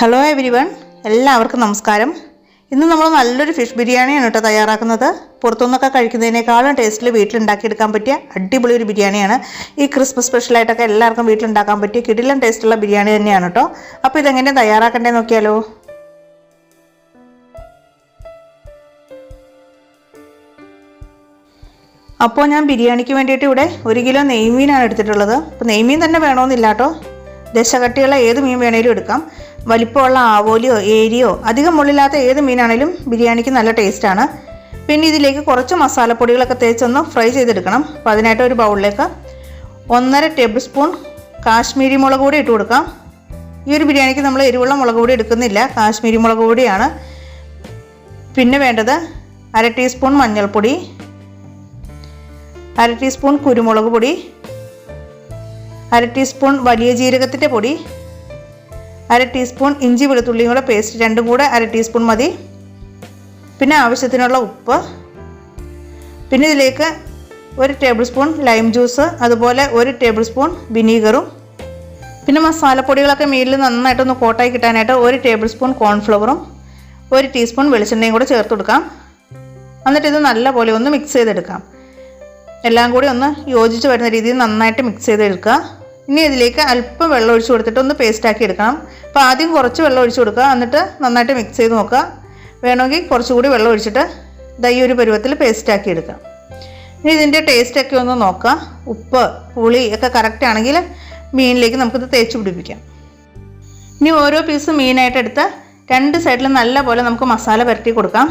Hello everyone, എല്ലാവർക്കും നമസ്കാരം. ഇന്ന് നമ്മൾ നല്ലൊരു ഫിഷ് ബിരിയാണിയാണ് കേട്ടോ തയ്യാറാക്കുന്നത്. പുറത്തുനിന്നൊക്കെ കഴിക്കുന്നതിനേക്കാളും ടേസ്റ്റിൽ വീട്ടിലുണ്ടാക്കിയെടുക്കാൻ പറ്റിയ അടിപൊളി ഒരു ബിരിയാണിയാണ്. ഈ ക്രിസ്മസ് സ്പെഷ്യലായിട്ടൊക്കെ എല്ലാവർക്കും വീട്ടിലുണ്ടാക്കാൻ പറ്റിയ കിടിലൻ ടേസ്റ്റുള്ള ബിരിയാണി തന്നെയാണ് കേട്ടോ. അപ്പോൾ ഇതെങ്ങനെ തയ്യാറാക്കണ്ടേ നോക്കിയാലോ. അപ്പോൾ ഞാൻ ബിരിയാണിക്ക് വേണ്ടിയിട്ട് ഇവിടെ 1 കിലോ നെയ്മീനാണ് എടുത്തിട്ടുള്ളത്. അപ്പോൾ നെയ്മീൻ തന്നെ വേണമെന്നില്ല കേട്ടോ, ദശകട്ടിയുള്ള ഏത് മീൻ വേണേലും എടുക്കാം. വലിപ്പമുള്ള ആവോലിയോ ഏരിയോ അധികം മുള്ളില്ലാത്ത ഏത് മീനാണേലും ബിരിയാണിക്ക് നല്ല ടേസ്റ്റാണ്. പിന്നെ ഇതിലേക്ക് കുറച്ച് മസാലപ്പൊടികളൊക്കെ തേച്ചൊന്ന് ഫ്രൈ ചെയ്തെടുക്കണം. അപ്പോൾ അതിനായിട്ട് ഒരു ബൗളിലേക്ക് 1.5 ടേബിൾ സ്പൂൺ കാശ്മീരി മുളക് പൊടി ഇട്ട് കൊടുക്കാം. ഈ ഒരു ബിരിയാണിക്ക് നമ്മൾ എരിവുള്ള മുളക് പൊടി എടുക്കുന്നില്ല, കാശ്മീരി മുളക് പൊടിയാണ്. പിന്നെ വേണ്ടത് 1/2 ടീസ്പൂൺ മഞ്ഞൾപ്പൊടി, 1/2 ടീസ്പൂൺ കുരുമുളക് പൊടി, 1/2 ടീസ്പൂൺ വലിയ ജീരകത്തിൻ്റെ പൊടി, 1/2 ടീസ്പൂൺ ഇഞ്ചി വെളുത്തുള്ളിയും കൂടെ പേസ്റ്റ്, രണ്ടും കൂടെ 1/2 ടീസ്പൂൺ മതി. പിന്നെ ആവശ്യത്തിനുള്ള ഉപ്പ്, പിന്നെ ഇതിലേക്ക് 1 ടേബിൾ സ്പൂൺ ലൈം ജ്യൂസ്, അതുപോലെ 1 ടേബിൾ സ്പൂൺ വിനീഗറും. പിന്നെ മസാലപ്പൊടികളൊക്കെ മീനിൽ നന്നായിട്ടൊന്ന് കോട്ടായി കിട്ടാനായിട്ട് 1 ടേബിൾ സ്പൂൺ കോൺഫ്ലവറും 1 ടീസ്പൂൺ വെളിച്ചെണ്ണയും കൂടെ ചേർത്ത് കൊടുക്കാം. എന്നിട്ട് ഇത് നല്ലപോലെ ഒന്ന് മിക്സ് ചെയ്തെടുക്കാം. എല്ലാം കൂടി ഒന്ന് യോജിച്ച് വരുന്ന രീതിയിൽ നന്നായിട്ട് മിക്സ് ചെയ്തെടുക്കുക. ഇനി ഇതിലേക്ക് അല്പം വെള്ളം ഒഴിച്ച് കൊടുത്തിട്ട് ഒന്ന് പേസ്റ്റാക്കി എടുക്കണം. അപ്പോൾ ആദ്യം കുറച്ച് വെള്ളം ഒഴിച്ച് കൊടുക്കുക, എന്നിട്ട് നന്നായിട്ട് മിക്സ് ചെയ്ത് നോക്കുക. വേണമെങ്കിൽ കുറച്ചുകൂടി വെള്ളം ഒഴിച്ചിട്ട് ഈ ഒരു പരുവത്തിൽ പേസ്റ്റാക്കി എടുക്കാം. ഇനി ഇതിൻ്റെ ടേസ്റ്റൊക്കെ ഒന്ന് നോക്കുക. ഉപ്പ് പുളി ഒക്കെ കറക്റ്റ് ആണെങ്കിൽ മീനിലേക്ക് നമുക്കിത് തേച്ച് പിടിപ്പിക്കാം. ഇനി ഓരോ പീസ് മീനായിട്ട് എടുത്ത് 2 സൈഡിലും നല്ലപോലെ നമുക്ക് മസാല പുരട്ടി കൊടുക്കാം.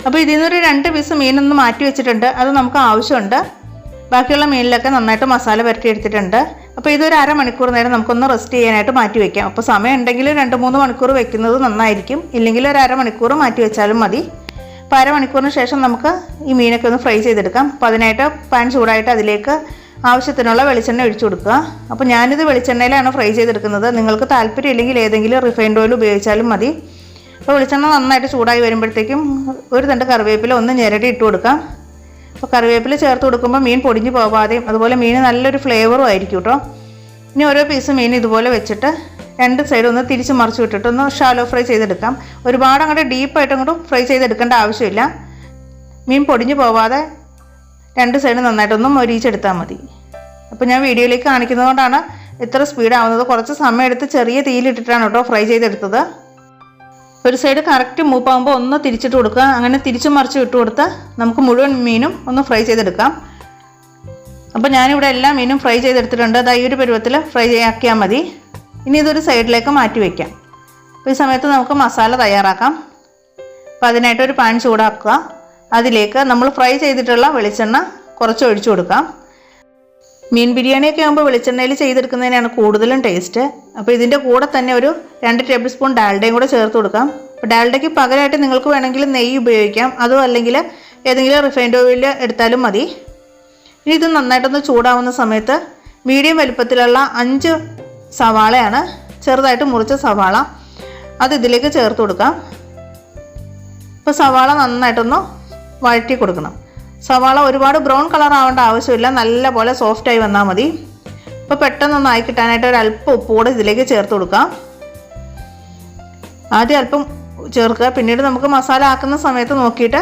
അപ്പോൾ ഇതിൽ നിന്നൊരു 2 പീസ് മീനൊന്ന് മാറ്റി വെച്ചിട്ടുണ്ട്, അത് നമുക്ക് ആവശ്യമുണ്ട്. ബാക്കിയുള്ള മീനിലൊക്കെ നന്നായിട്ട് മസാല പുരട്ടി എടുത്തിട്ടുണ്ട്. അപ്പോൾ ഇതൊരു അരമണിക്കൂർ നേരം നമുക്കൊന്ന് റെസ്റ്റ് ചെയ്യാനായിട്ട് മാറ്റി വയ്ക്കാം. അപ്പോൾ സമയം ഉണ്ടെങ്കിൽ 2-3 മണിക്കൂർ വെക്കുന്നത് നന്നായിരിക്കും, ഇല്ലെങ്കിൽ ഒരു അരമണിക്കൂർ മാറ്റി വെച്ചാലും മതി. അപ്പോൾ അരമണിക്കൂറിന് ശേഷം നമുക്ക് ഈ മീനൊക്കെ ഒന്ന് ഫ്രൈ ചെയ്തെടുക്കാം. അപ്പോൾ അതിനായിട്ട് പാൻ ചൂടായിട്ട് അതിലേക്ക് ആവശ്യത്തിനുള്ള വെളിച്ചെണ്ണ ഒഴിച്ചു കൊടുക്കുക. അപ്പോൾ ഞാനിത് വെളിച്ചെണ്ണയിലാണ് ഫ്രൈ ചെയ്തെടുക്കുന്നത്. നിങ്ങൾക്ക് താല്പര്യം ഇല്ലെങ്കിൽ ഏതെങ്കിലും റിഫൈൻഡ് ഓയിൽ ഉപയോഗിച്ചാലും മതി. അപ്പോൾ വെളിച്ചെണ്ണ നന്നായിട്ട് ചൂടായി വരുമ്പോഴത്തേക്കും ഒരു തണ്ട് കറിവേപ്പില ഒന്ന് ഞെരടി ഇട്ട് കൊടുക്കാം. അപ്പോൾ കറിവേപ്പില ചേർത്ത് കൊടുക്കുമ്പോൾ മീൻ പൊടിഞ്ഞു പോകാതെയും അതുപോലെ മീൻ നല്ലൊരു ഫ്ലേവറും ആയിരിക്കും കേട്ടോ. ഇനി ഓരോ പീസ് മീൻ ഇതുപോലെ വെച്ചിട്ട് 2 സൈഡും ഒന്ന് തിരിച്ച് മറിച്ച് വിട്ടിട്ട് ഒന്ന് ഷാലോ ഫ്രൈ ചെയ്തെടുക്കാം. ഒരുപാട് അങ്ങോട്ട് ഡീപ്പായിട്ട് അങ്ങോട്ട് ഫ്രൈ ചെയ്തെടുക്കേണ്ട ആവശ്യമില്ല. മീൻ പൊടിഞ്ഞു പോവാതെ 2 സൈഡ് നന്നായിട്ടൊന്ന് മൊരിയിച്ചെടുത്താൽ മതി. അപ്പോൾ ഞാൻ വീഡിയോയിലേക്ക് കാണിക്കുന്നതുകൊണ്ടാണ് ഇത്ര സ്പീഡാവുന്നത്. കുറച്ച് സമയം എടുത്ത് ചെറിയ തീയിലിട്ടിട്ടാണ് കേട്ടോ ഫ്രൈ ചെയ്തെടുത്തത്. ഒരു സൈഡ് കറക്റ്റ് മൂപ്പാകുമ്പോൾ ഒന്ന് തിരിച്ചിട്ട് കൊടുക്കുക. അങ്ങനെ തിരിച്ചു മറിച്ച് ഇട്ട് കൊടുത്ത് നമുക്ക് മുഴുവൻ മീനും ഒന്ന് ഫ്രൈ ചെയ്തെടുക്കാം. അപ്പോൾ ഞാനിവിടെ എല്ലാ മീനും ഫ്രൈ ചെയ്തെടുത്തിട്ടുണ്ട്. ഈ ഒരു പരുവത്തിൽ ഫ്രൈ ആക്കിയാൽ മതി. ഇനി ഇതൊരു സൈഡിലേക്ക് മാറ്റി വയ്ക്കാം. അപ്പോൾ ഈ സമയത്ത് നമുക്ക് മസാല തയ്യാറാക്കാം. അപ്പോൾ അതിനായിട്ടൊരു പാൻ ചൂടാക്കുക. അതിലേക്ക് നമ്മൾ ഫ്രൈ ചെയ്തിട്ടുള്ള വെളിച്ചെണ്ണ കുറച്ച് ഒഴിച്ചു കൊടുക്കാം. മീൻ ബിരിയാണിയൊക്കെ ആകുമ്പോൾ വെളിച്ചെണ്ണയിൽ ചെയ്തെടുക്കുന്നതിനാണ് കൂടുതലും ടേസ്റ്റ്. അപ്പോൾ ഇതിൻ്റെ കൂടെ തന്നെ ഒരു 2 ടേബിൾ സ്പൂൺ ഡാൽഡയും കൂടെ ചേർത്ത് കൊടുക്കാം. അപ്പോൾ ഡാൽഡയ്ക്ക് പകരമായിട്ട് നിങ്ങൾക്ക് വേണമെങ്കിൽ നെയ്യ് ഉപയോഗിക്കാം, അതും അല്ലെങ്കിൽ ഏതെങ്കിലും റിഫൈൻഡ് ഓയിൽ എടുത്താലും മതി. ഇനി ഇത് നന്നായിട്ടൊന്ന് ചൂടാവുന്ന സമയത്ത് മീഡിയം വലുപ്പത്തിലുള്ള 5 സവാളയാണ്, ചെറുതായിട്ട് മുറിച്ച സവാള, അത് ഇതിലേക്ക് ചേർത്ത് കൊടുക്കാം. ഇപ്പോൾ സവാള നന്നായിട്ടൊന്ന് വഴറ്റി കൊടുക്കണം. സവാള ഒരുപാട് ബ്രൗൺ കളർ ആവേണ്ട ആവശ്യമില്ല, നല്ലപോലെ സോഫ്റ്റായി വന്നാൽ മതി. അപ്പോൾ പെട്ടെന്നൊന്ന് ആയി കിട്ടാനായിട്ട് ഒരു അല്പം ഉപ്പ് കൂടെ ഇതിലേക്ക് ചേർത്ത് കൊടുക്കാം. ആദ്യം അല്പം ചേർക്കുക, പിന്നീട് നമുക്ക് മസാല ആക്കുന്ന സമയത്ത് നോക്കിയിട്ട്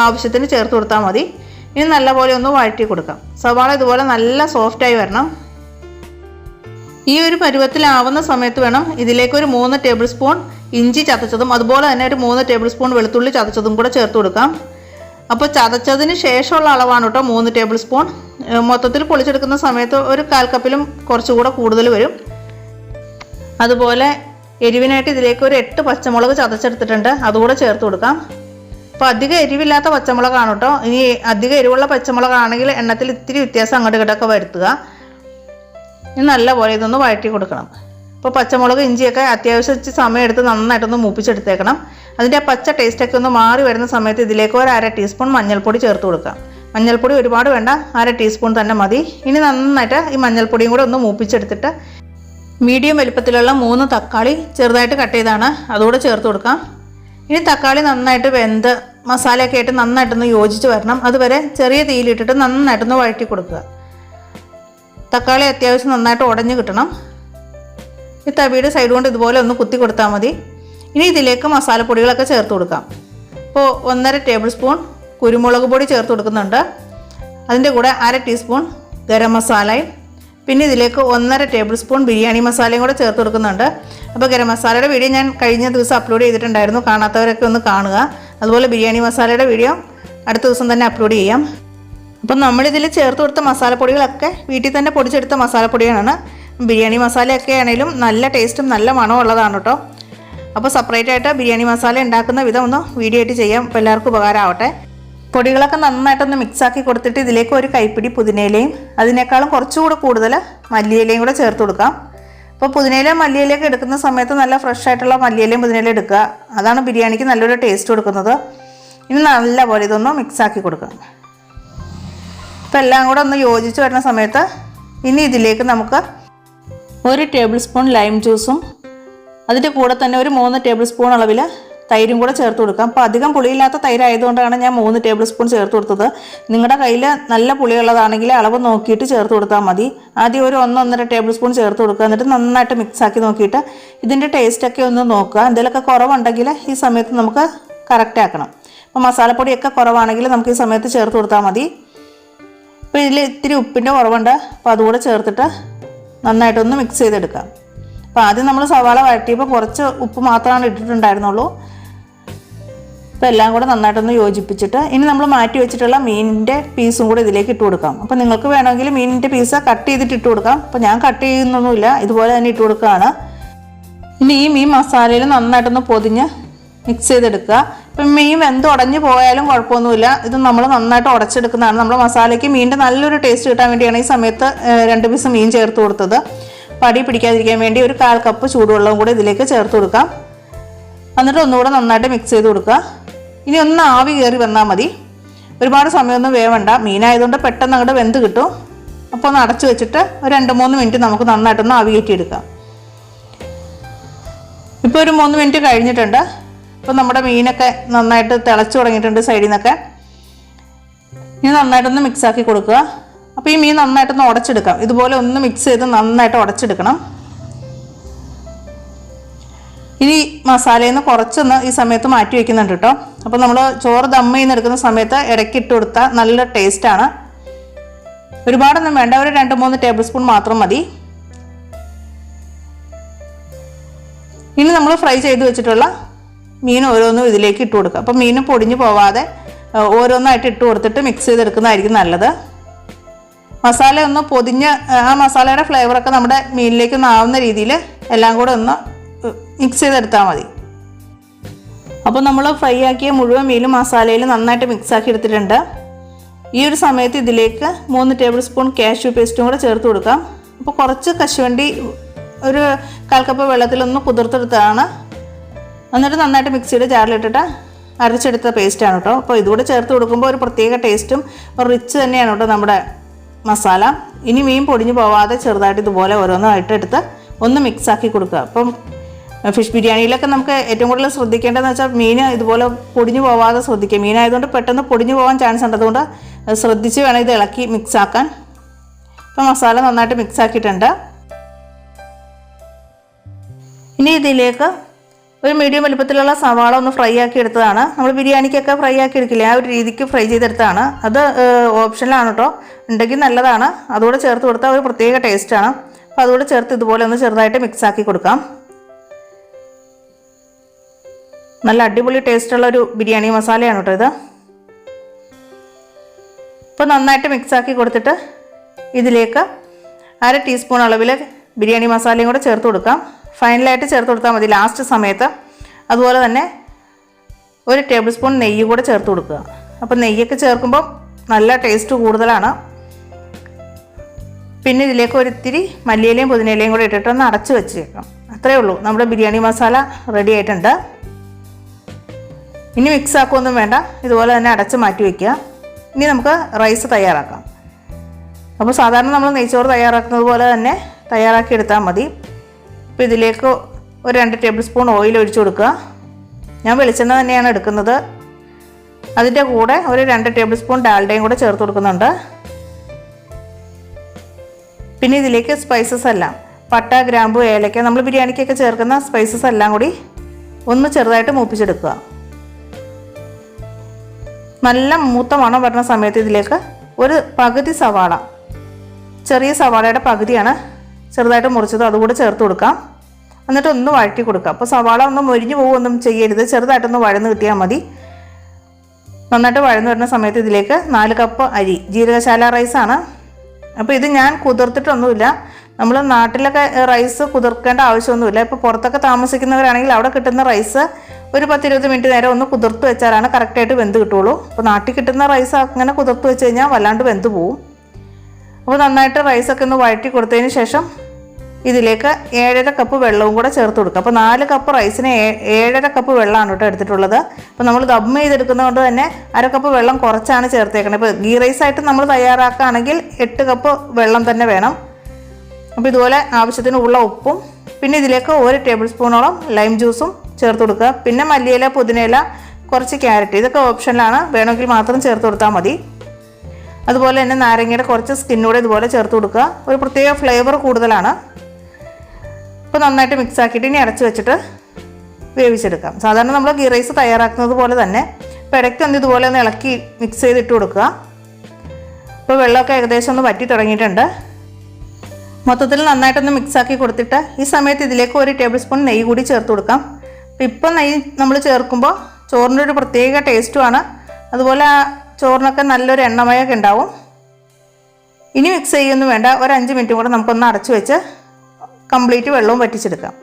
ആവശ്യത്തിന് ചേർത്ത് കൊടുത്താൽ മതി. ഇനി നല്ലപോലെ ഒന്ന് വഴറ്റി കൊടുക്കാം. സവാള ഇതുപോലെ നല്ല സോഫ്റ്റായി വരണം. ഈ ഒരു പരുവത്തിലാവുന്ന സമയത്ത് വേണം ഇതിലേക്ക് ഒരു 3 ടേബിൾ സ്പൂൺ ഇഞ്ചി ചതച്ചതും അതുപോലെ തന്നെ ഒരു 3 ടേബിൾ സ്പൂൺ വെളുത്തുള്ളി ചതച്ചതും കൂടെ ചേർത്ത് കൊടുക്കാം. അപ്പോൾ ചതച്ചതിന് ശേഷമുള്ള അളവാണ് കേട്ടോ 3 ടേബിൾ സ്പൂൺ. മൊത്തത്തിൽ പൊളിച്ചെടുക്കുന്ന സമയത്ത് ഒരു 1/4 കപ്പിലും കുറച്ചുകൂടെ കൂടുതൽ വരും. അതുപോലെ എരിവിനായിട്ട് ഇതിലേക്ക് ഒരു 8 പച്ചമുളക് ചതച്ചെടുത്തിട്ടുണ്ട്, അതുകൂടെ ചേർത്ത് കൊടുക്കാം. അപ്പോൾ അധികം എരിവില്ലാത്ത പച്ചമുളകാണ് കേട്ടോ. ഇനി അധികം എരിവുള്ള പച്ചമുളകാണെങ്കിൽ എണ്ണത്തിൽ ഇത്തിരി വ്യത്യാസം അങ്ങോട്ട് ഇങ്ങോട്ടൊക്കെ വരുത്തുക. ഇനി നല്ലപോലെ ഇതൊന്ന് വഴറ്റി കൊടുക്കണം. അപ്പോൾ പച്ചമുളക് ഇഞ്ചിയൊക്കെ അത്യാവശ്യം സമയം എടുത്ത് നന്നായിട്ടൊന്ന് മൂപ്പിച്ചെടുത്തേക്കണം. അതിൻ്റെ ആ പച്ച ടേസ്റ്റൊക്കെ ഒന്ന് മാറി വരുന്ന സമയത്ത് ഇതിലേക്ക് ഒരു 1/2 ടീസ്പൂൺ മഞ്ഞൾപ്പൊടി ചേർത്ത് കൊടുക്കാം. മഞ്ഞൾപ്പൊടി ഒരുപാട് വേണ്ട, 1/2 ടീസ്പൂൺ തന്നെ മതി. ഇനി നന്നായിട്ട് ഈ മഞ്ഞൾപ്പൊടിയും കൂടെ ഒന്ന് മൂപ്പിച്ചെടുത്തിട്ട് മീഡിയം വലുപ്പത്തിലുള്ള 3 തക്കാളി ചെറുതായിട്ട് കട്ട് ചെയ്താണ്, അതുകൂടെ ചേർത്ത് കൊടുക്കാം. ഇനി തക്കാളി നന്നായിട്ട് വെന്ത് മസാലയൊക്കെ ആയിട്ട് നന്നായിട്ടൊന്ന് യോജിച്ച് വരണം. അതുവരെ ചെറിയ തീയിലിട്ടിട്ട് നന്നായിട്ടൊന്ന് വഴറ്റി കൊടുക്കുക. തക്കാളി അത്യാവശ്യം നന്നായിട്ട് ഉടഞ്ഞ് കിട്ടണം. ഈ തവിയുടെ സൈഡ് കൊണ്ട് ഇതുപോലെ ഒന്ന് കുത്തി കൊടുത്താൽ മതി. ഇനി ഇതിലേക്ക് മസാലപ്പൊടികളൊക്കെ ചേർത്ത് കൊടുക്കാം. ഇപ്പോൾ 1.5 ടേബിൾ സ്പൂൺ കുരുമുളക് പൊടി ചേർത്ത് കൊടുക്കുന്നുണ്ട്. അതിൻ്റെ കൂടെ 1/2 ടീസ്പൂൺ ഗരം മസാലയും പിന്നെ ഇതിലേക്ക് 1.5 ടേബിൾ സ്പൂൺ ബിരിയാണി മസാലയും കൂടെ ചേർത്ത് കൊടുക്കുന്നുണ്ട്. അപ്പോൾ ഗരം മസാലയുടെ വീഡിയോ ഞാൻ കഴിഞ്ഞ ദിവസം അപ്ലോഡ് ചെയ്തിട്ടുണ്ടായിരുന്നു. കാണാത്തവരൊക്കെ ഒന്ന് കാണുക. അതുപോലെ ബിരിയാണി മസാലയുടെ വീഡിയോ അടുത്ത ദിവസം തന്നെ അപ്ലോഡ് ചെയ്യാം. അപ്പം നമ്മളിതിൽ ചേർത്ത് കൊടുത്ത മസാലപ്പൊടികളൊക്കെ വീട്ടിൽ തന്നെ പൊടിച്ചെടുത്ത മസാലപ്പൊടിയാണ്. ബിരിയാണി മസാലയൊക്കെ ആണെങ്കിലും നല്ല ടേസ്റ്റും നല്ല മണവും ഉള്ളതാണ് കേട്ടോ. അപ്പോൾ സെപ്പറേറ്റ് ആയിട്ട് ബിരിയാണി മസാല ഉണ്ടാക്കുന്ന വിധം ഒന്ന് വീഡിയോ ആയിട്ട് ചെയ്യാം. അപ്പോൾ എല്ലാവർക്കും ഉപകാരമാവട്ടെ. പൊടികളൊക്കെ നന്നായിട്ടൊന്ന് മിക്സാക്കി കൊടുത്തിട്ട് ഇതിലേക്ക് ഒരു കൈപ്പിടി പുതിനയിലയും അതിനേക്കാളും കുറച്ചുകൂടെ കൂടുതൽ മല്ലിയിലയും കൂടെ ചേർത്ത് കൊടുക്കാം. അപ്പോൾ പുതിനയിലയും മല്ലിയിലയൊക്കെ എടുക്കുന്ന സമയത്ത് നല്ല ഫ്രഷ് ആയിട്ടുള്ള മല്ലിയിലയും പുതിനയിലയും എടുക്കുക. അതാണ് ബിരിയാണിക്ക് നല്ലൊരു ടേസ്റ്റ് കൊടുക്കുന്നത്. ഇനി നല്ലപോലെ ഇതൊന്ന് മിക്സാക്കി കൊടുക്കാം. അപ്പോൾ എല്ലാം കൂടെ ഒന്ന് യോജിച്ച് വരുന്ന സമയത്ത് ഇനി ഇതിലേക്ക് നമുക്ക് 1 ടേബിൾ സ്പൂൺ ലൈം ജ്യൂസും അതിൻ്റെ കൂടെ തന്നെ ഒരു 3 ടേബിൾ സ്പൂൺ അളവിൽ തൈരും കൂടെ ചേർത്ത് കൊടുക്കാം. അപ്പോൾ അധികം പുളിയില്ലാത്ത തൈര് ആയതുകൊണ്ടാണ് ഞാൻ 3 ടേബിൾ സ്പൂൺ ചേർത്ത് കൊടുത്തത്. നിങ്ങളുടെ കയ്യിൽ നല്ല പുളിയുള്ളതാണെങ്കിൽ അളവ് നോക്കിയിട്ട് ചേർത്ത് കൊടുത്താൽ മതി. ആദ്യം ഒരു 1-1.5 ടേബിൾ സ്പൂൺ ചേർത്ത് കൊടുക്കുക. എന്നിട്ട് നന്നായിട്ട് മിക്സാക്കി നോക്കിയിട്ട് ഇതിൻ്റെ ടേസ്റ്റൊക്കെ ഒന്ന് നോക്കുക. എന്തെങ്കിലുമൊക്കെ കുറവുണ്ടെങ്കിൽ ഈ സമയത്ത് നമുക്ക് കറക്റ്റ് ആക്കണം. അപ്പോൾ മസാലപ്പൊടിയൊക്കെ കുറവാണെങ്കിൽ നമുക്ക് ഈ സമയത്ത് ചേർത്ത് കൊടുത്താൽ മതി. അപ്പോൾ ഇതിൽ ഇത്തിരി ഉപ്പിൻ്റെ കുറവുണ്ട്. അപ്പോൾ അതുകൂടെ ചേർത്തിട്ട് നന്നായിട്ടൊന്ന് മിക്സ് ചെയ്തെടുക്കാം. അപ്പോൾ ആദ്യം നമ്മൾ സവാള വഴറ്റിയപ്പോൾ കുറച്ച് ഉപ്പ് മാത്രമാണ് ഇട്ടിട്ടുണ്ടായിരുന്നുള്ളൂ. അപ്പോൾ എല്ലാം കൂടെ നന്നായിട്ടൊന്ന് യോജിപ്പിച്ചിട്ട് ഇനി നമ്മൾ മാറ്റി വെച്ചിട്ടുള്ള മീനിൻ്റെ പീസും കൂടെ ഇതിലേക്ക് ഇട്ട് കൊടുക്കാം. അപ്പോൾ നിങ്ങൾക്ക് വേണമെങ്കിൽ മീനിൻ്റെ പീസ് കട്ട് ചെയ്തിട്ട് ഇട്ട് കൊടുക്കാം. അപ്പോൾ ഞാൻ കട്ട് ചെയ്യുന്നൊന്നുമില്ല, ഇതുപോലെ തന്നെ ഇട്ട് കൊടുക്കുകയാണ്. ഇനി ഈ മീൻ മസാലയിൽ നന്നായിട്ടൊന്ന് പൊതിഞ്ഞ് മിക്സ് ചെയ്തെടുക്കുക. ഇപ്പം മീൻ വെന്ത് ഉടഞ്ഞു പോയാലും കുഴപ്പമൊന്നുമില്ല. ഇത് നമ്മൾ നന്നായിട്ട് ഉടച്ചെടുക്കുന്നതാണ്. നമ്മുടെ മസാലയ്ക്ക് മീനിൻ്റെ നല്ലൊരു ടേസ്റ്റ് കിട്ടാൻ വേണ്ടിയാണ് ഈ സമയത്ത് 2 പീസ് മീൻ ചേർത്ത് കൊടുത്തത്. പടി പിടിക്കാതിരിക്കാൻ വേണ്ടി ഒരു 1/4 കപ്പ് ചൂടുവെള്ളവും കൂടെ ഇതിലേക്ക് ചേർത്ത് കൊടുക്കാം. എന്നിട്ട് ഒന്നുകൂടെ നന്നായിട്ട് മിക്സ് ചെയ്ത് കൊടുക്കുക. ഇനി ഒന്ന് ആവി കയറി വന്നാൽ മതി. ഒരുപാട് സമയമൊന്നും വേവണ്ട. മീനായതുകൊണ്ട് പെട്ടെന്ന് അങ്ങോട്ട് വെന്ത് കിട്ടും. അപ്പോൾ ഒന്ന് അടച്ചു വെച്ചിട്ട് ഒരു 2-3 മിനിറ്റ് നമുക്ക് നന്നായിട്ടൊന്ന് ആവി കയറ്റിയെടുക്കാം. ഇപ്പോൾ ഒരു 3 മിനിറ്റ് കഴിഞ്ഞിട്ടുണ്ട്. ഇപ്പോൾ നമ്മുടെ മീനൊക്കെ നന്നായിട്ട് തിളച്ച് തുടങ്ങിയിട്ടുണ്ട് സൈഡിൽ നിന്നൊക്കെ. ഇനി നന്നായിട്ടൊന്ന് മിക്സാക്കി കൊടുക്കുക. അപ്പോൾ ഈ മീൻ നന്നായിട്ടൊന്ന് ഉടച്ചെടുക്കാം. ഇതുപോലെ ഒന്ന് മിക്സ് ചെയ്ത് നന്നായിട്ട് ഉടച്ചെടുക്കണം. ഇനി മസാലയിൽ നിന്ന് കുറച്ചൊന്ന് ഈ സമയത്ത് മാറ്റി വയ്ക്കുന്നുണ്ട് കേട്ടോ. അപ്പോൾ നമ്മൾ ചോറ് ദം ചെയ്യുന്ന എടുക്കുന്ന സമയത്ത് ഇടയ്ക്ക് ഇട്ട് കൊടുത്താൽ നല്ല ടേസ്റ്റാണ്. ഒരുപാടൊന്നും വേണ്ട, ഒരു 2-3 ടേബിൾ സ്പൂൺ മാത്രം മതി. ഇനി നമ്മൾ ഫ്രൈ ചെയ്ത് വെച്ചിട്ടുള്ള മീൻ ഓരോന്നും ഇതിലേക്ക് ഇട്ട് കൊടുക്കുക. അപ്പോൾ മീൻ പൊടിഞ്ഞു പോവാതെ ഓരോന്നായിട്ട് ഇട്ട് കൊടുത്തിട്ട് മിക്സ് ചെയ്തെടുക്കുന്നതായിരിക്കും നല്ലത്. മസാല ഒന്ന് പൊതിഞ്ഞ് ആ മസാലയുടെ ഫ്ലേവറൊക്കെ നമ്മുടെ മീനിലേക്ക് ഒന്ന് ആവുന്ന രീതിയിൽ എല്ലാം കൂടെ ഒന്ന് മിക്സ് ചെയ്തെടുത്താൽ മതി. അപ്പോൾ നമ്മൾ ഫ്രൈ ആക്കിയ മുഴുവൻ മീനും മസാലയിൽ നന്നായിട്ട് മിക്സാക്കി എടുത്തിട്ടുണ്ട്. ഈ ഒരു സമയത്ത് ഇതിലേക്ക് 3 ടേബിൾ സ്പൂൺ കാഷ്യൂ പേസ്റ്റും കൂടെ ചേർത്ത് കൊടുക്കാം. അപ്പോൾ കുറച്ച് കശുവണ്ടി ഒരു 1/4 കപ്പ് വെള്ളത്തിലൊന്ന് കുതിർത്തെടുത്തതാണ്. എന്നിട്ട് നന്നായിട്ട് മിക്സിയുടെ ജാറിലിട്ടിട്ട് അരച്ചെടുത്ത പേസ്റ്റാണ് കേട്ടോ. അപ്പോൾ ഇതുകൂടെ ചേർത്ത് കൊടുക്കുമ്പോൾ ഒരു പ്രത്യേക ടേസ്റ്റും റിച്ച് തന്നെയാണ് കേട്ടോ നമ്മുടെ മസാല. ഇനി മീൻ പൊടിഞ്ഞു പോവാതെ ചെറുതായിട്ട് ഇതുപോലെ ഓരോന്നായിട്ട് എടുത്ത് ഒന്ന് മിക്സാക്കി കൊടുക്കുക. അപ്പം ഫിഷ് ബിരിയാണിയിലൊക്കെ നമുക്ക് ഏറ്റവും കൂടുതൽ ശ്രദ്ധിക്കേണ്ടതെന്ന് വെച്ചാൽ മീൻ ഇതുപോലെ പൊടിഞ്ഞു പോവാതെ ശ്രദ്ധിക്കുക. മീനായതുകൊണ്ട് പെട്ടെന്ന് പൊടിഞ്ഞു പോകാൻ ചാൻസ് ഉണ്ട്. അതുകൊണ്ട് ശ്രദ്ധിച്ച് വേണം ഇത് ഇളക്കി മിക്സാക്കാൻ. അപ്പോൾ മസാല നന്നായിട്ട് മിക്സാക്കിയിട്ടുണ്ട്. ഇനി ഇതിലേക്ക് ഒരു മീഡിയം വലുപ്പത്തിലുള്ള സവാള ഒന്ന് ഫ്രൈ ആക്കി എടുത്തതാണ്. നമ്മൾ ബിരിയാണിക്കൊക്കെ ഫ്രൈ ആക്കി എടുക്കില്ലേ, ആ ഒരു രീതിക്ക് ഫ്രൈ ചെയ്തെടുത്തതാണ്. അത് ഓപ്ഷനിലാണ് കേട്ടോ, ഉണ്ടെങ്കിൽ നല്ലതാണ്. അതുകൂടെ ചേർത്ത് കൊടുത്താൽ ഒരു പ്രത്യേക ടേസ്റ്റാണ്. അപ്പോൾ അതുകൂടെ ചേർത്ത് ഇതുപോലെ ഒന്ന് ചെറുതായിട്ട് മിക്സാക്കി കൊടുക്കാം. നല്ല അടിപൊളി ടേസ്റ്റുള്ളൊരു ബിരിയാണി മസാലയാണ് കേട്ടോ ഇത്. ഇപ്പോൾ നന്നായിട്ട് മിക്സാക്കി കൊടുത്തിട്ട് ഇതിലേക്ക് 1/2 ടീസ്പൂൺ അളവിൽ ബിരിയാണി മസാലയും കൂടെ ചേർത്ത് കൊടുക്കാം. ഫൈനലായിട്ട് ചേർത്ത് കൊടുത്താൽ മതി ലാസ്റ്റ് സമയത്ത്. അതുപോലെ തന്നെ 1 ടേബിൾ സ്പൂൺ നെയ്യ് കൂടെ ചേർത്ത് കൊടുക്കുക. അപ്പോൾ നെയ്യൊക്കെ ചേർക്കുമ്പോൾ നല്ല ടേസ്റ്റ് കൂടുതലാണ്. പിന്നെ ഇതിലേക്ക് ഒരിത്തിരി മല്ലിയിലയും പുതിനയിലയും കൂടെ ഇട്ടിട്ട് ഒന്ന് അടച്ച് വെച്ചേക്കാം. അത്രയേ ഉള്ളൂ, നമ്മുടെ ബിരിയാണി മസാല റെഡി ആയിട്ടുണ്ട്. ഇനി മിക്സ് ആക്കുകയൊന്നും വേണ്ട, ഇതുപോലെ തന്നെ അടച്ച് മാറ്റി വയ്ക്കുക. ഇനി നമുക്ക് റൈസ് തയ്യാറാക്കാം. അപ്പോൾ സാധാരണ നമ്മൾ നെയ്ച്ചോറ് തയ്യാറാക്കുന്നത് പോലെ തന്നെ തയ്യാറാക്കി എടുത്താൽ മതി. അപ്പോൾ ഇതിലേക്ക് ഒരു 2 ടേബിൾ സ്പൂൺ ഓയിൽ ഒഴിച്ചു കൊടുക്കുക. ഞാൻ വെളിച്ചെണ്ണ തന്നെയാണ് എടുക്കുന്നത്. അതിൻ്റെ കൂടെ ഒരു 2 ടേബിൾ സ്പൂൺ ഡാൽഡയും കൂടെ ചേർത്ത് കൊടുക്കുന്നുണ്ട്. പിന്നെ ഇതിലേക്ക് സ്പൈസസ് എല്ലാം പട്ട, ഗ്രാമ്പു, ഏലക്ക, നമ്മൾ ബിരിയാണിക്കൊക്കെ ചേർക്കുന്ന സ്പൈസസ് എല്ലാം കൂടി ഒന്ന് ചെറുതായിട്ട് മൂപ്പിച്ചെടുക്കുക. നല്ല മൂത്ത മണം വരുന്ന സമയത്ത് ഇതിലേക്ക് ഒരു പകുതി സവാള, ചെറിയ സവാളയുടെ പകുതിയാണ് ചെറുതായിട്ട് മുറിച്ചത്, അതുകൂടെ ചേർത്ത് കൊടുക്കാം. എന്നിട്ട് ഒന്ന് വഴറ്റി കൊടുക്കുക. അപ്പോൾ സവാള ഒന്ന് മൊരിഞ്ഞു പോകുമൊന്നും ചെയ്യരുത്, ചെറുതായിട്ടൊന്ന് വഴന്ന് കിട്ടിയാൽ മതി. നന്നായിട്ട് വഴന്ന് വരുന്ന സമയത്ത് ഇതിലേക്ക് 4 കപ്പ് അരി, ജീരകശാല റൈസാണ്. അപ്പോൾ ഇത് ഞാൻ കുതിർത്തിട്ടൊന്നുമില്ല. നമ്മൾ നാട്ടിലൊക്കെ റൈസ് കുതിർക്കേണ്ട ആവശ്യമൊന്നുമില്ല. ഇപ്പോൾ പുറത്തൊക്കെ താമസിക്കുന്നവരാണെങ്കിൽ അവിടെ കിട്ടുന്ന റൈസ് ഒരു 10-20 മിനിറ്റ് നേരം ഒന്ന് കുതിർത്ത് വെച്ചാലാണ് കറക്റ്റായിട്ട് വെന്ത് കിട്ടുള്ളൂ. അപ്പോൾ നാട്ടിൽ കിട്ടുന്ന റൈസ് അങ്ങനെ കുതിർത്ത് വെച്ച് കഴിഞ്ഞാൽ വല്ലാണ്ട് വെന്ത് പോവും. അപ്പോൾ നന്നായിട്ട് റൈസൊക്കെ ഒന്ന് വഴറ്റി കൊടുത്തതിന് ശേഷം ഇതിലേക്ക് 7.5 കപ്പ് വെള്ളവും കൂടെ ചേർത്ത് കൊടുക്കുക. അപ്പോൾ 4 കപ്പ് റൈസിന് 7.5 കപ്പ് വെള്ളമാണ് കേട്ടോ എടുത്തിട്ടുള്ളത്. അപ്പോൾ നമ്മൾ ദം ചെയ്തെടുക്കുന്നതുകൊണ്ട് തന്നെ 1/2 കപ്പ് വെള്ളം കുറച്ചാണ് ചേർത്തേക്കുന്നത്. ഇപ്പോൾ ഗീ റൈസായിട്ട് നമ്മൾ തയ്യാറാക്കുകയാണെങ്കിൽ 8 കപ്പ് വെള്ളം തന്നെ വേണം. അപ്പോൾ ഇതുപോലെ ആവശ്യത്തിന് ഉള്ള ഉപ്പും, പിന്നെ ഇതിലേക്ക് 1 ടേബിൾ സ്പൂണോളം ലൈം ജ്യൂസും ചേർത്ത് കൊടുക്കുക. പിന്നെ മല്ലിയില, പുതിനയില, കുറച്ച് ക്യാരറ്റ്, ഇതൊക്കെ ഓപ്ഷനിലാണ്, വേണമെങ്കിൽ മാത്രം ചേർത്ത് കൊടുത്താൽ മതി. അതുപോലെ തന്നെ നാരങ്ങയുടെ കുറച്ച് സ്കിന്നൂടെ ഇതുപോലെ ചേർത്ത് കൊടുക്കുക. ഒരു പ്രത്യേക ഫ്ലേവർ കൂടുതലാണ്. അപ്പോൾ നന്നായിട്ട് മിക്സ് ആക്കിയിട്ട് ഇനി അടച്ച് വെച്ചിട്ട് വേവിച്ചെടുക്കാം. സാധാരണ നമ്മൾ ഗീ റൈസ് തയ്യാറാക്കുന്നത് പോലെ തന്നെ. അപ്പോൾ ഇടയ്ക്ക് ഒന്ന് ഇതുപോലെ ഒന്ന് ഇളക്കി മിക്സ് ചെയ്തിട്ട് കൊടുക്കുക. അപ്പോൾ വെള്ളമൊക്കെ ഏകദേശം ഒന്ന് വറ്റി തുടങ്ങിയിട്ടുണ്ട്. മൊത്തത്തിൽ നന്നായിട്ടൊന്ന് മിക്സാക്കി കൊടുത്തിട്ട് ഈ സമയത്ത് ഇതിലേക്ക് 1 ടേബിൾ സ്പൂൺ നെയ്യ് കൂടി ചേർത്ത് കൊടുക്കാം. അപ്പോൾ ഇപ്പം നെയ്യ് നമ്മൾ ചേർക്കുമ്പോൾ ചോറിൻ്റെ ഒരു പ്രത്യേക ടേസ്റ്റുമാണ്. അതുപോലെ ആ ചോറിനൊക്കെ നല്ലൊരു എണ്ണമയൊക്കെ ഉണ്ടാവും. ഇനി മിക്സ് ചെയ്യൊന്നും വേണ്ട, ഒരു 5 മിനിറ്റും കൂടെ നമുക്കൊന്ന് അടച്ചു വെച്ച് കംപ്ലീറ്റ് വെള്ളവും വറ്റിച്ചെടുക്കാം.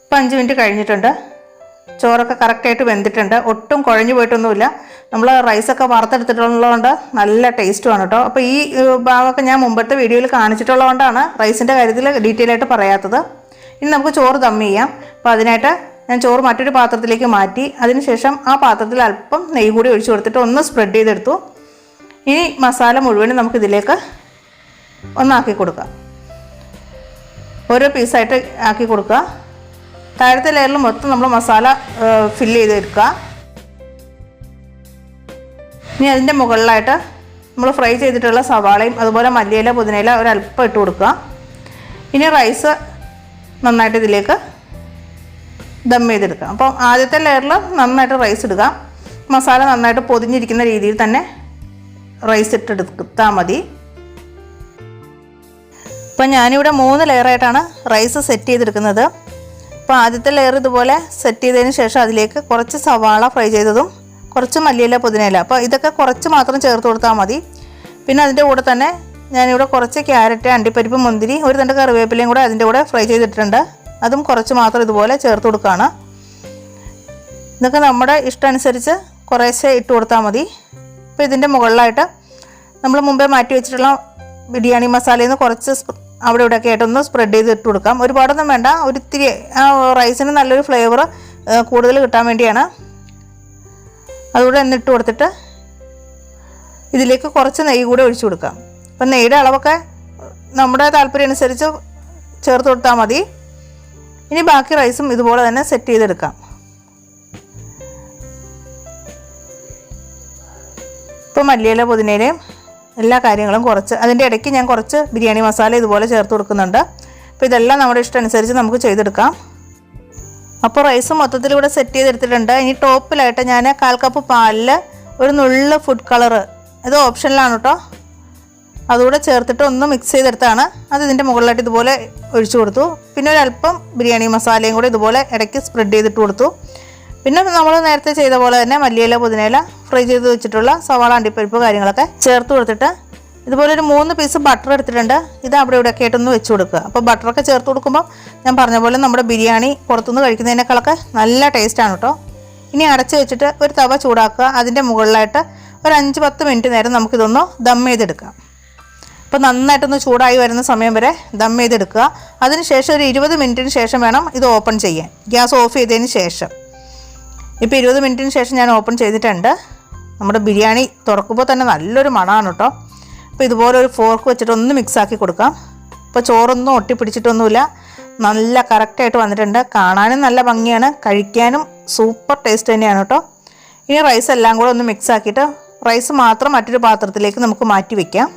ഇപ്പോൾ 5 മിനിറ്റ് കഴിഞ്ഞിട്ടുണ്ട്. ചോറൊക്കെ കറക്റ്റായിട്ട് വെന്തിട്ടുണ്ട്, ഒട്ടും കുഴഞ്ഞു പോയിട്ടൊന്നുമില്ല. നമ്മൾ റൈസൊക്കെ വറുത്തെടുത്തിട്ടുള്ളതുകൊണ്ട് നല്ല ടേസ്റ്റുമാണ് കേട്ടോ. അപ്പോൾ ഈ ഭാഗമൊക്കെ ഞാൻ മുമ്പത്തെ വീഡിയോയിൽ കാണിച്ചിട്ടുള്ളതുകൊണ്ടാണ് റൈസിൻ്റെ കാര്യത്തിൽ ഡീറ്റെയിൽ ആയിട്ട് പറയാത്തത്. ഇനി നമുക്ക് ചോറ് ദം ചെയ്യാം. അപ്പോൾ അതിനായിട്ട് ഞാൻ ചോറ് മറ്റൊരു പാത്രത്തിലേക്ക് മാറ്റി, അതിനുശേഷം ആ പാത്രത്തിൽ അല്പം നെയ്യ് കൂടി ഒഴിച്ചു കൊടുത്തിട്ട് ഒന്ന് സ്പ്രെഡ് ചെയ്തെടുത്തു. ഇനി മസാല മുഴുവനും നമുക്കിതിലേക്ക് ഒന്നാക്കി കൊടുക്കാം. ഓരോ പീസായിട്ട് ആക്കി കൊടുക്കുക. താഴത്തെ ലെയറിൽ മൊത്തം നമ്മൾ മസാല ഫില്ല് ചെയ്തെടുക്കുക. ഇനി അതിൻ്റെ മുകളിലായിട്ട് നമ്മൾ ഫ്രൈ ചെയ്തിട്ടുള്ള സവാളയും അതുപോലെ മല്ലിയില, പുതിനയില ഒരല്പം ഇട്ട് കൊടുക്കുക. ഇനി റൈസ് നന്നായിട്ട് ഇതിലേക്ക് ദം ചെയ്തെടുക്കുക. അപ്പോൾ ആദ്യത്തെ ലെയറിൽ നന്നായിട്ട് റൈസ് ഇടുക. മസാല നന്നായിട്ട് പൊതിഞ്ഞിരിക്കുന്ന രീതിയിൽ തന്നെ റൈസ് ഇട്ടെടുത്താൽ മതി. അപ്പോൾ ഞാനിവിടെ 3 ലെയറായിട്ടാണ് റൈസ് സെറ്റ് ചെയ്തെടുക്കുന്നത്. അപ്പോൾ ആദ്യത്തെ ലെയർ ഇതുപോലെ സെറ്റ് ചെയ്തതിന് ശേഷം അതിലേക്ക് കുറച്ച് സവാള ഫ്രൈ ചെയ്തതും കുറച്ച് മല്ലിയില, പുതിനയില, അപ്പോൾ ഇതൊക്കെ കുറച്ച് മാത്രം ചേർത്ത് കൊടുത്താൽ മതി. പിന്നെ അതിൻ്റെ കൂടെ തന്നെ ഞാനിവിടെ കുറച്ച് ക്യാരറ്റ്, അണ്ടിപ്പരിപ്പ്, മുന്തിരി, ഒരു തണ്ട് കറിവേപ്പിലയും കൂടെ അതിൻ്റെ കൂടെ ഫ്രൈ ചെയ്തിട്ടുണ്ട്. അതും കുറച്ച് മാത്രം ഇതുപോലെ ചേർത്ത് കൊടുക്കുകയാണ്. ഇതൊക്കെ നമ്മുടെ ഇഷ്ടം അനുസരിച്ച് കുറേശ്ശെ ഇട്ട് കൊടുത്താൽ മതി. അപ്പോൾ ഇതിൻ്റെ മുകളിലായിട്ട് നമ്മൾ മുമ്പേ മാറ്റി വെച്ചിട്ടുള്ള ബിരിയാണി മസാലയിൽ നിന്ന് കുറച്ച് അവിടെ ഇവിടെയൊക്കെ ആയിട്ടൊന്ന് സ്പ്രെഡ് ചെയ്ത് ഇട്ട് കൊടുക്കാം. ഒരുപാടൊന്നും വേണ്ട, ഒരിത്തിരി ആ റൈസിന് നല്ലൊരു ഫ്ലേവർ കൂടുതൽ കിട്ടാൻ വേണ്ടിയാണ്. അതുകൂടെ എന്നിട്ട് കൊടുത്തിട്ട് ഇതിലേക്ക് കുറച്ച് നെയ്യ് കൂടെ ഒഴിച്ചു കൊടുക്കാം. അപ്പം നെയ്യുടെ അളവൊക്കെ നമ്മുടെ താല്പര്യം അനുസരിച്ച് ചേർത്ത് കൊടുത്താൽ മതി. ഇനി ബാക്കി റൈസും ഇതുപോലെ തന്നെ സെറ്റ് ചെയ്തെടുക്കാം. ഇപ്പോൾ മല്ലിയില, പുതിനയിലയും എല്ലാ കാര്യങ്ങളും കുറച്ച്, അതിൻ്റെ ഇടയ്ക്ക് ഞാൻ കുറച്ച് ബിരിയാണി മസാല ഇതുപോലെ ചേർത്ത് കൊടുക്കുന്നുണ്ട്. അപ്പോൾ ഇതെല്ലാം നമ്മുടെ ഇഷ്ടം അനുസരിച്ച് നമുക്ക് ചെയ്തെടുക്കാം. അപ്പോൾ റൈസ് മൊത്തത്തിൽ ഇവിടെ സെറ്റ് ചെയ്തെടുത്തിട്ടുണ്ട്. ഇനി ടോപ്പിലായിട്ട് ഞാൻ 1/4 കപ്പ് പാലിൽ ഒരു നുള്ള് ഫുഡ് കളറ്, ഇത് ഓപ്ഷനിലാണ് കേട്ടോ, അതുകൂടെ ചേർത്തിട്ട് ഒന്ന് മിക്സ് ചെയ്തെടുത്താണ്. അത് ഇതിൻ്റെ മുകളിലായിട്ട് ഇതുപോലെ ഒഴിച്ചു കൊടുത്തു. പിന്നെ ഒരല്പം ബിരിയാണി മസാലയും കൂടെ ഇതുപോലെ ഇടയ്ക്ക് സ്പ്രെഡ് ചെയ്തിട്ട് കൊടുത്തു. പിന്നെ നമ്മൾ നേരത്തെ ചെയ്ത പോലെ തന്നെ മല്ലിയില, പുതിനയില, ഫ്രൈ ചെയ്ത് വെച്ചിട്ടുള്ള സവാള, അണ്ടിപ്പരിപ്പ് കാര്യങ്ങളൊക്കെ ചേർത്ത് കൊടുത്തിട്ട് ഇതുപോലെ ഒരു 3 പീസ് ബട്ടർ എടുത്തിട്ടുണ്ട്. ഇത് അവിടെ ഇവിടെയൊക്കെ ആയിട്ടൊന്ന് വെച്ച് കൊടുക്കുക. അപ്പോൾ ബട്ടറൊക്കെ ചേർത്ത് കൊടുക്കുമ്പോൾ ഞാൻ പറഞ്ഞ പോലെ നമ്മുടെ ബിരിയാണി പുറത്തുനിന്ന് കഴിക്കുന്നതിനേക്കാളൊക്കെ നല്ല ടേസ്റ്റാണ് കേട്ടോ. ഇനി അടച്ച് വെച്ചിട്ട് ഒരു തവ ചൂടാക്കുക. അതിൻ്റെ മുകളിലായിട്ട് ഒരു 5-10 മിനിറ്റ് നേരം നമുക്കിതൊന്ന് ദം ചെയ്തെടുക്കാം. അപ്പോൾ നന്നായിട്ടൊന്ന് ചൂടായി വരുന്ന സമയം വരെ ദം ചെയ്തെടുക്കുക. അതിനുശേഷം ഒരു 20 മിനിറ്റിന് ശേഷം വേണം ഇത് ഓപ്പൺ ചെയ്യാൻ, ഗ്യാസ് ഓഫ് ചെയ്തതിന് ശേഷം. ഇപ്പോൾ 20 മിനിറ്റിന് ശേഷം ഞാൻ ഓപ്പൺ ചെയ്തിട്ടുണ്ട്. നമ്മുടെ ബിരിയാണി തുറക്കുമ്പോൾ തന്നെ നല്ലൊരു മണമാണ് കേട്ടോ. അപ്പോൾ ഇതുപോലെ ഒരു ഫോർക്ക് വെച്ചിട്ട് ഒന്ന് മിക്സാക്കി കൊടുക്കാം. ഇപ്പോൾ ചോറൊന്നും ഒട്ടിപ്പിടിച്ചിട്ടൊന്നുമില്ല, നല്ല കറക്റ്റായിട്ട് വന്നിട്ടുണ്ട്. കാണാനും നല്ല ഭംഗിയാണ്, കഴിക്കാനും സൂപ്പർ ടേസ്റ്റ് തന്നെയാണ് കേട്ടോ. ഇനി റൈസ് എല്ലാം കൂടെ ഒന്ന് മിക്സ് ആക്കിയിട്ട് റൈസ് മാത്രം മറ്റൊരു പാത്രത്തിലേക്ക് നമുക്ക് മാറ്റി വയ്ക്കാം.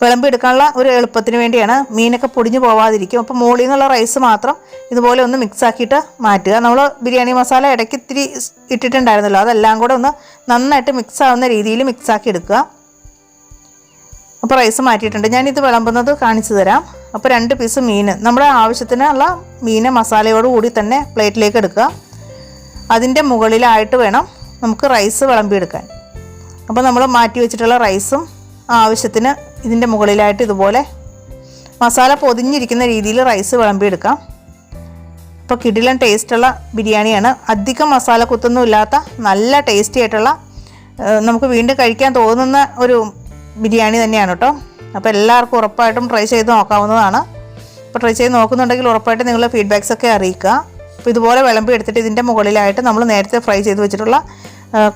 വിളമ്പി എടുക്കാനുള്ള ഒരു എളുപ്പത്തിന് വേണ്ടിയാണ്, മീനൊക്കെ പൊടിഞ്ഞു പോവാതിരിക്കും. അപ്പോൾ മുകളിൽ നിന്നുള്ള റൈസ് മാത്രം ഇതുപോലെ ഒന്ന് മിക്സ് ആക്കിയിട്ട് മാറ്റുക. നമ്മൾ ബിരിയാണി മസാല ഇടയ്ക്ക് ഇത്തിരി ഇട്ടിട്ടുണ്ടായിരുന്നല്ലോ, അതെല്ലാം കൂടെ ഒന്ന് നന്നായിട്ട് മിക്സ് ആവുന്ന രീതിയിൽ മിക്സ് ആക്കി എടുക്കുക. അപ്പോൾ റൈസ് മാറ്റിയിട്ടുണ്ട്. ഞാനിത് വിളമ്പുന്നത് കാണിച്ചു തരാം. അപ്പോൾ 2 പീസ് മീൻ, നമ്മുടെ ആവശ്യത്തിനുള്ള മീൻ മസാലയോടുകൂടി തന്നെ പ്ലേറ്റിലേക്ക് എടുക്കുക. അതിൻ്റെ മുകളിലായിട്ട് വേണം നമുക്ക് റൈസ് വിളമ്പിയെടുക്കാൻ. അപ്പോൾ നമ്മൾ മാറ്റി വെച്ചിട്ടുള്ള റൈസും ആവശ്യത്തിന് ഇതിൻ്റെ മുകളിലായിട്ട് ഇതുപോലെ മസാല പൊതിഞ്ഞിരിക്കുന്ന രീതിയിൽ റൈസ് വിളമ്പിയെടുക്കാം. അപ്പോൾ കിടിലൻ ടേസ്റ്റുള്ള ബിരിയാണിയാണ്. അധികം മസാല കുത്തൊന്നും ഇല്ലാത്ത നല്ല ടേസ്റ്റി ആയിട്ടുള്ള, നമുക്ക് വീണ്ടും കഴിക്കാൻ തോന്നുന്ന ഒരു ബിരിയാണി തന്നെയാണ് കേട്ടോ. അപ്പോൾ എല്ലാവർക്കും ഉറപ്പായിട്ടും ട്രൈ ചെയ്ത് നോക്കാവുന്നതാണ്. അപ്പോൾ ട്രൈ ചെയ്ത് നോക്കുന്നുണ്ടെങ്കിൽ ഉറപ്പായിട്ട് നിങ്ങളുടെ ഫീഡ്ബാക്സ് ഒക്കെ അറിയിക്കുക. അപ്പോൾ ഇതുപോലെ വിളമ്പി എടുത്തിട്ട് ഇതിൻ്റെ മുകളിലായിട്ട് നമ്മൾ നേരത്തെ ഫ്രൈ ചെയ്ത് വെച്ചിട്ടുള്ള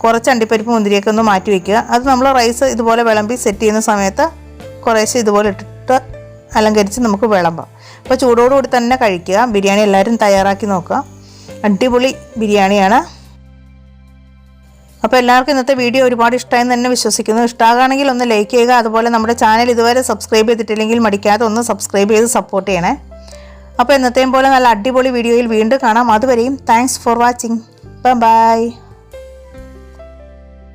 കുറച്ച് അണ്ടിപ്പരിപ്പ് മുന്തിരിയൊക്കെ ഒന്ന് മാറ്റി വയ്ക്കുക. അത് നമ്മൾ റൈസ് ഇതുപോലെ വിളമ്പി സെറ്റ് ചെയ്യുന്ന സമയത്ത് കുറേശ്ശെ ഇതുപോലെ ഇട്ടിട്ട് അലങ്കരിച്ച് നമുക്ക് വിളമ്പാം. അപ്പോൾ ചൂടോടുകൂടി തന്നെ കഴിക്കുക. ബിരിയാണി എല്ലാവരും തയ്യാറാക്കി നോക്കുക. അടിപൊളി ബിരിയാണിയാണ്. അപ്പോൾ എല്ലാവർക്കും ഇന്നത്തെ വീഡിയോ ഒരുപാട് ഇഷ്ടമായി തന്നെ വിശ്വസിക്കുന്നു. ഇഷ്ടമാകുകയാണെങ്കിൽ ഒന്ന് ലൈക്ക് ചെയ്യുക. അതുപോലെ നമ്മുടെ ചാനൽ ഇതുവരെ സബ്സ്ക്രൈബ് ചെയ്തിട്ടില്ലെങ്കിൽ മടിക്കാതെ ഒന്ന് സബ്സ്ക്രൈബ് ചെയ്ത് സപ്പോർട്ട് ചെയ്യണേ. അപ്പോൾ ഇന്നത്തെയും പോലെ നല്ല അടിപൊളി വീഡിയോയിൽ വീണ്ടും കാണാം. അതുവരെയും താങ്ക്സ് ഫോർ വാച്ചിങ്. ബൈ.